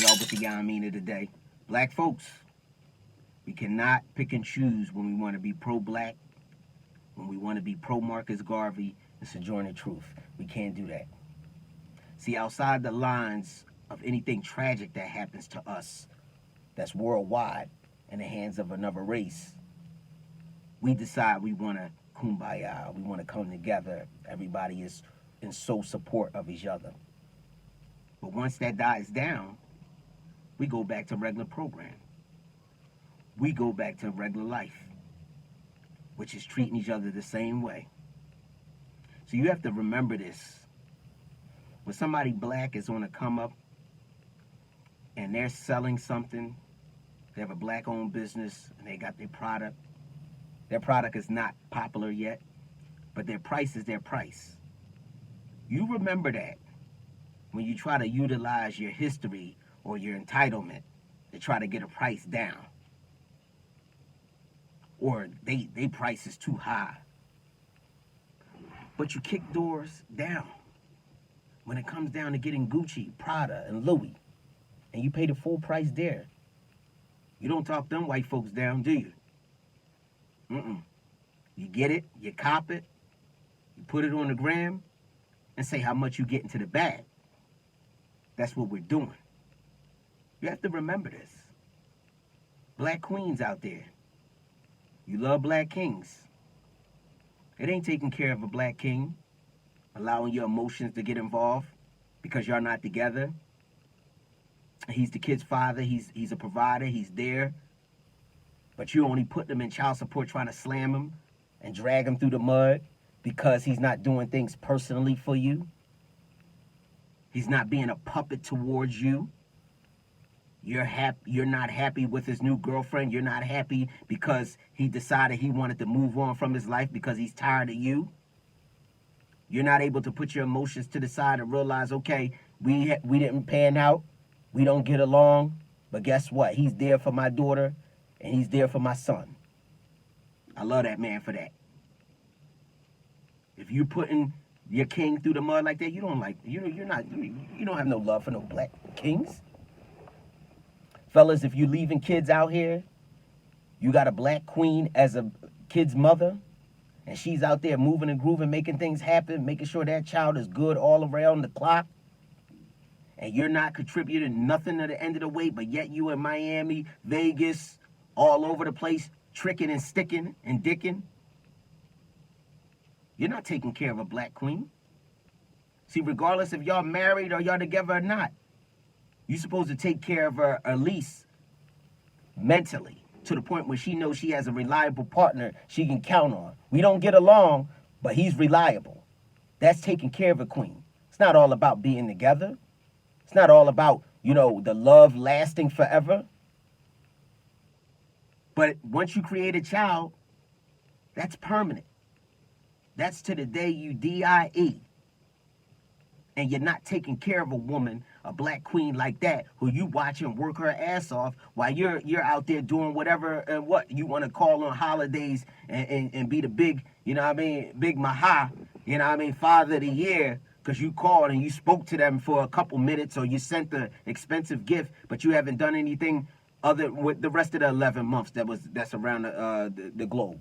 y'all with the Yah-Mean of the day. Black folks, we cannot pick and choose when we want to be pro-black, when we want to be pro-Marcus Garvey and Sojourner Truth. We can't do that. See, outside the lines of anything tragic that happens to us that's worldwide in the hands of another race, we decide we want to kumbaya, we want to come together. Everybody is in sole support of each other. But once that dies down, we go back to regular program. We go back to regular life, which is treating each other the same way. So you have to remember this. When somebody black is on a come up and they're selling something, they have a black-owned business and they got their product is not popular yet, but their price is their price. You remember that when you try to utilize your history or your entitlement to try to get a price down, or they price is too high. But you kick doors down when it comes down to getting Gucci, Prada, and Louis, and you pay the full price there. You don't talk them white folks down, do you? You get it, you cop it, you put it on the gram, and say how much you get into the bag. That's what we're doing. You have to remember this. Black queens out there, you love black kings. It ain't taking care of a black king, allowing your emotions to get involved because y'all not together. He's the kid's father, he's a provider, he's there. But you only put them in child support trying to slam him and drag him through the mud because he's not doing things personally for you. He's not being a puppet towards you. You're not happy with his new girlfriend. You're not happy because he decided he wanted to move on from his life because he's tired of you. You're not able to put your emotions to the side and realize, okay, we didn't pan out. We don't get along. But guess what? He's there for my daughter and he's there for my son. I love that man for that. If you're putting your king through the mud like that, you don't have no love for no black kings. Fellas, if you're leaving kids out here, you got a black queen as a kid's mother, and she's out there moving and grooving, making things happen, making sure that child is good all around the clock, and you're not contributing nothing at the end of the way, but yet you in Miami, Vegas, all over the place, tricking and sticking and dicking. You're not taking care of a black queen. See, regardless if y'all married or y'all together or not, you're supposed to take care of her at least mentally to the point where she knows she has a reliable partner she can count on. We don't get along, but he's reliable. That's taking care of a queen. It's not all about being together. It's not all about, the love lasting forever. But once you create a child, that's permanent. That's to the day you die. And you're not taking care of a woman, a black queen like that, who you watch and work her ass off while you're out there doing whatever and what you want to call on holidays and be the big, big maha, father of the year, because you called and you spoke to them for a couple minutes or you sent the expensive gift, but you haven't done anything other with the rest of the 11 months that's around the globe.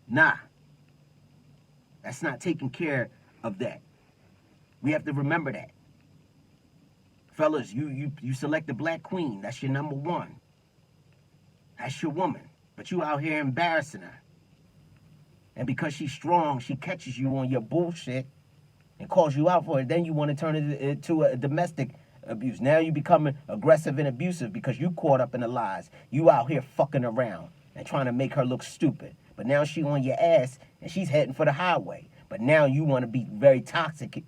Nah. That's not taking care of that. We have to remember that. Fellas, you select the black queen. That's your number one. That's your woman. But you out here embarrassing her. And because she's strong, she catches you on your bullshit and calls you out for it. Then you want to turn it into a domestic abuse. Now you becoming aggressive and abusive because you caught up in the lies. You out here fucking around and trying to make her look stupid. But now she on your ass and she's heading for the highway. But now you want to be very toxic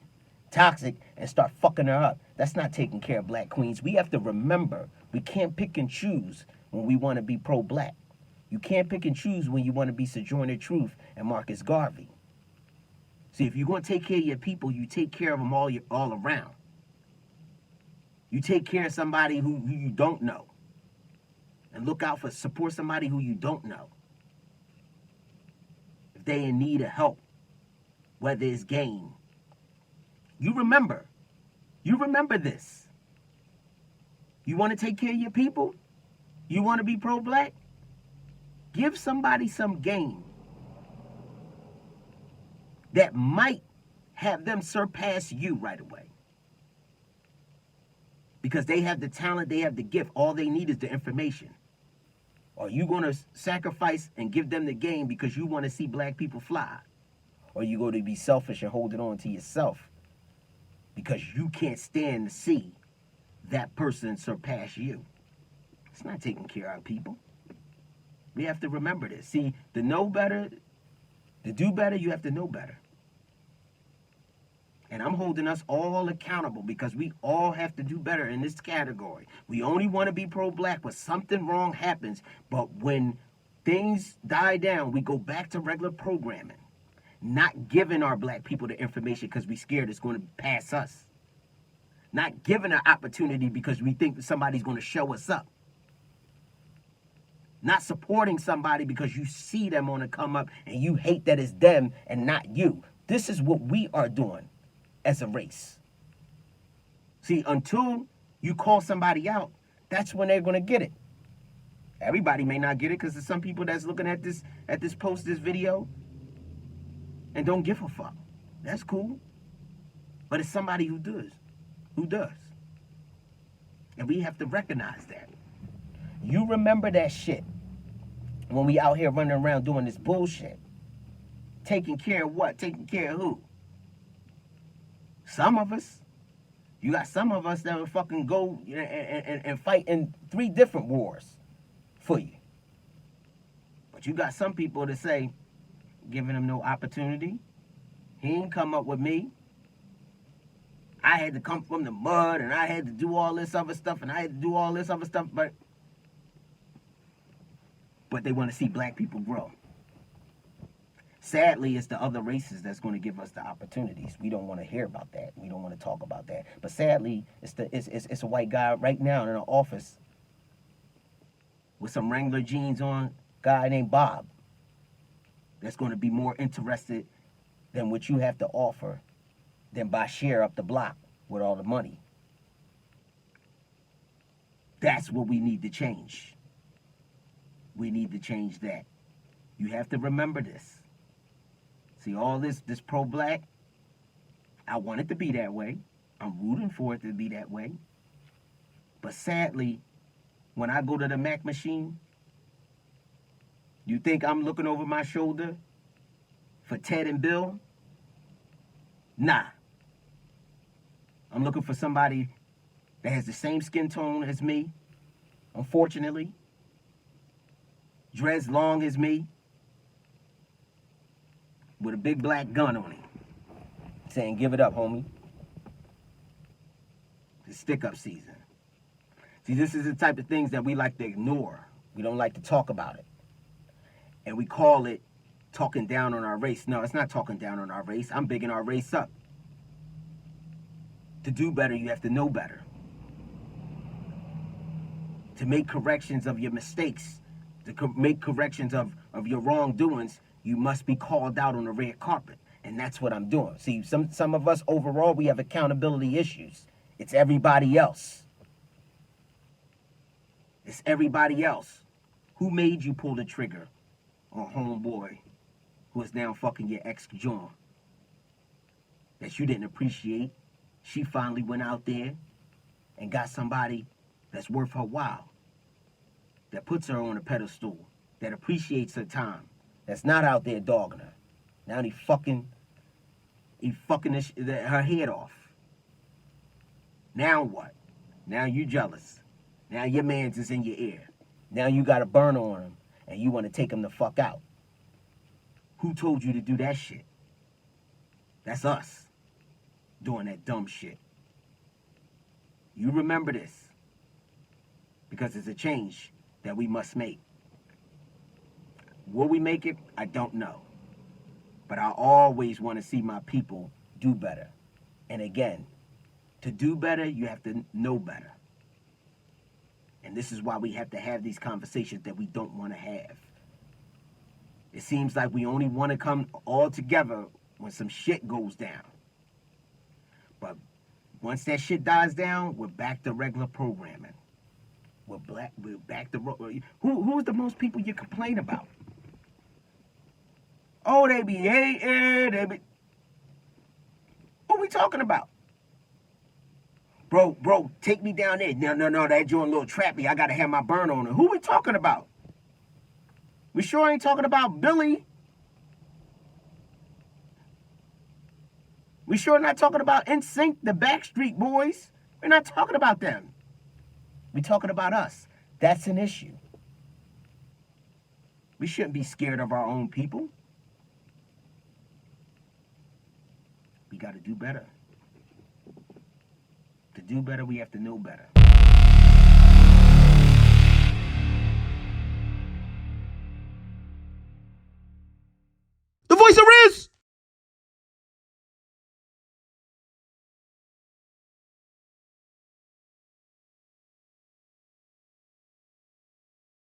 and start fucking her up. That's not taking care of black queens. We have to remember, we can't pick and choose when we want to be pro-black. You can't pick and choose when you want to be Sojourner Truth and Marcus Garvey. See, if you're going to take care of your people, you take care of them all around. You take care of somebody who you don't know. And support somebody who you don't know. If they in need of help, whether it's game. You remember, You remember this. You want to take care of your people? You want to be pro-black? Give somebody some game that might have them surpass you right away. Because they have the talent, they have the gift. All they need is the information. Are you going to sacrifice and give them the game because you want to see black people fly? Or are you going to be selfish and hold it on to yourself because you can't stand to see that person surpass you? It's not taking care of our people. We have to remember this. See, to know better, to do better, you have to know better. And I'm holding us all accountable because we all have to do better in this category. We only want to be pro-black when something wrong happens. But when things die down, we go back to regular programming. Not giving our black people the information because we're scared it's going to pass us. Not giving an opportunity because we think somebody's going to show us up. Not supporting somebody because you see them on the come up and you hate that it's them and not you. This is what we are doing as a race. See, until you call somebody out, that's when they're going to get it. Everybody may not get it because there's some people that's looking at this post, this video, and don't give a fuck. That's cool. But it's somebody who does. Who does. And we have to recognize that. You remember that shit when we out here running around doing this bullshit. Taking care of what? Taking care of who? Some of us. You got some of us that will fucking go and fight in 3 different wars for you. But you got some people that say, giving them no opportunity. He ain't come up with me. I had to come from the mud and I had to do all this other stuff and I had to do all this other stuff, but they want to see black people grow. Sadly, it's the other races that's going to give us the opportunities. We don't want to hear about that. We don't want to talk about that. But sadly, it's a white guy right now in an office with some Wrangler jeans on, guy named Bob, that's going to be more interested than what you have to offer than buy share up the block with all the money. That's what we need to change. We need to change that. You have to remember this. See, all this pro-black, I want it to be that way. I'm rooting for it to be that way. But sadly, when I go to the Mac machine, you think I'm looking over my shoulder for Ted and Bill? Nah. I'm looking for somebody that has the same skin tone as me, unfortunately. Dreads long as me, with a big black gun on him, saying, give it up, homie. It's stick-up season. See, this is the type of things that we like to ignore. We don't like to talk about it. And we call it talking down on our race. No, it's not talking down on our race. I'm bigging our race up. To do better, you have to know better. To make corrections of your mistakes, to make corrections of your wrongdoings, you must be called out on the red carpet. And that's what I'm doing. See, some of us overall, we have accountability issues. It's everybody else. It's everybody else. Who made you pull the trigger on homeboy who is now fucking your ex-John that you didn't appreciate? She finally went out there and got somebody that's worth her while, that puts her on a pedestal, that appreciates her time, that's not out there dogging her. Now he fucking her head off. Now what? Now you jealous. Now your man's is in your ear. Now you got a burner on him and you want to take him the fuck out. Who told you to do that shit? That's us doing that dumb shit. You remember this, because it's a change that we must make. Will we make it? I don't know. But I always want to see my people do better. And again, to do better, you have to know better. And this is why we have to have these conversations that we don't want to have. It seems like we only want to come all together when some shit goes down. But Once that shit dies down, we're back to regular programming. We're back to who's the most people you complain about? Oh, they be hating. They be. What we talking about? Bro, take me down there. No, that joint a little trappy. I gotta have my burn on it. Who we talking about? We sure ain't talking about Billy. We sure not talking about NSYNC, the Backstreet Boys. We're not talking about them. We're talking about us. That's an issue. We shouldn't be scared of our own people. We got to do better. To do better, we have to know better.